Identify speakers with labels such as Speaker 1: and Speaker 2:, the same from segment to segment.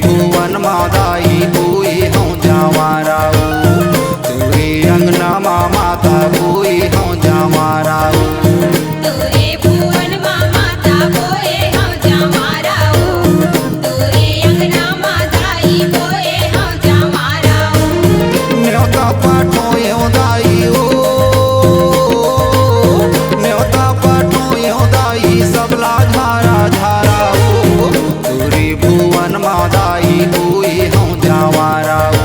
Speaker 1: भुवन मादाई बुई हूँ जमाराऊ तुरी अंगना माता बुई हूँ जमाराऊ
Speaker 2: तुरे भुवन माता बोए हम जमाराऊ तुरे अंगना माताई बोए हम जमाराऊ
Speaker 1: न्योता पाठो योदाई ओ न्योता पाठो योदाई सबला झारा झारा ओ तुरी भुवन मादाई बुई हूँ जमाराऊ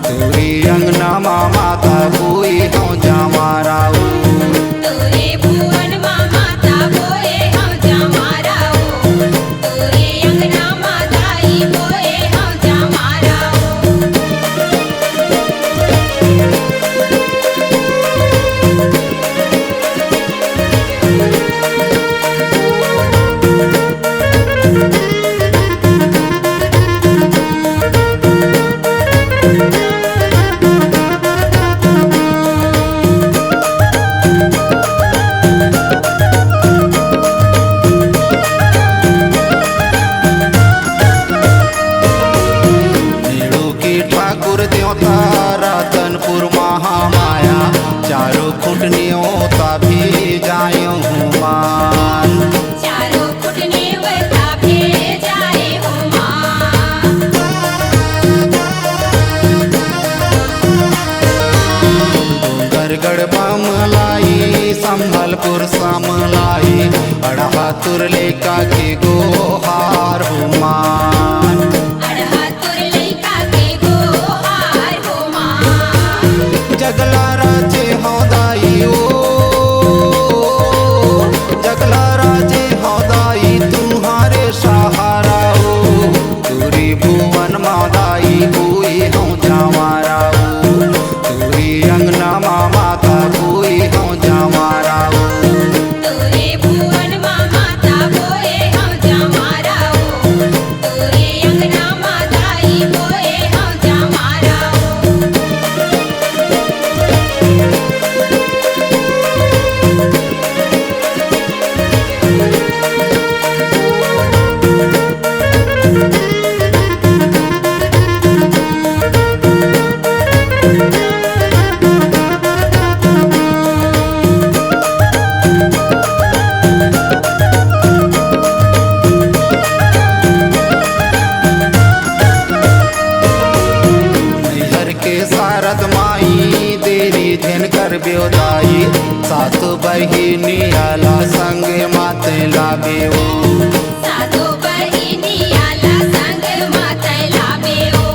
Speaker 1: तुरी अंगना माता बुई हूँ जमाराऊ
Speaker 2: तुरे भुवन माता बोए हम जमाराऊ तुरे अंगना माताई बोए हम जमाराऊ
Speaker 1: नीड़ू की ठाकुर देवता रतनपुर महामाया चारों खुटनियों भी जायो मान
Speaker 2: चारों फुटने वता भेजाए हो माँ
Speaker 1: गरगड़ बमलाई संभलपुर समलाई अड़हातुर लेका के गोहार मान
Speaker 2: अड़हा तुर लइका के गोहार हो माँ
Speaker 1: जगला राजे हौदाई ओ जगला राजे हौदाई तुम्हारे सहारा ओ तुरी भुवन मादाई बुई हूँ जमाराऊ तुरी अंगना माता बुई हूँ जमाराऊ
Speaker 2: तुरे भुवन माता बोए हम जमाराऊ तुरे अंगना माताई बोए हम जमाराऊ
Speaker 1: नैहर के सारद माई तेरी धन कर ब्योदाई सात बहिनी आला संग माते लाबे ओ
Speaker 2: साधो बहिनी आला संग मातै लाबे ओ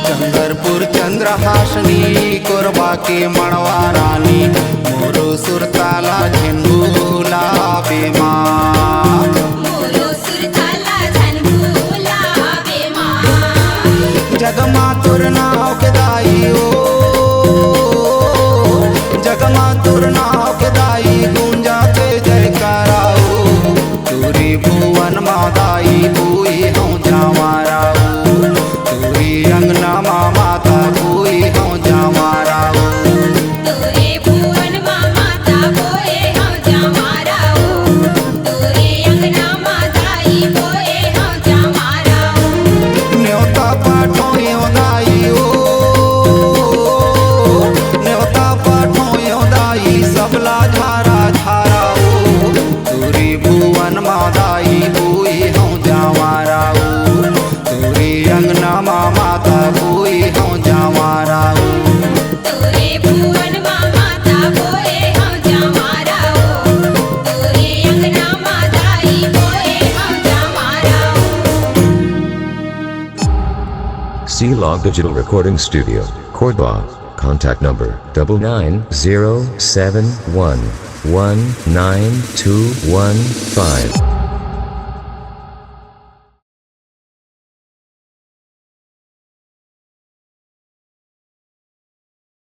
Speaker 1: चंद्रपुर चंद्रहासनी कोरबा के मणवा रानी मोरो सुरताला झिंगूला बेमा
Speaker 2: मोरो सुरताला झनभूला बे माँ
Speaker 1: जगमा तुर नाव के दाई ओ जगमा तुर नाव के दाई गुंजा के जयकाराओ तुरी भुवन मादाई बुई हूँ जमाराऊ तुरी अंगना माता बुई हूँ जमाराऊ
Speaker 2: तुरे भुवन माता बोए हम जमाराऊ तुरे अंगना माताई बोए हम जमाराऊ
Speaker 1: न्योता पाठो योदाई ओ न्योता पाठो योदाई सबला झारा झारा ओ तुरी भुवन मादाई बुई हूँ जमाराऊ तुरी अंगना माता बुई हूँ जमाराऊ
Speaker 2: तुरे भुवन माता बोए हम जमाराऊ तुरे अंगना माताई बोए हम जमाराऊ
Speaker 3: C-Log Digital Recording Studio, Cordoba. Contact number 99071192115.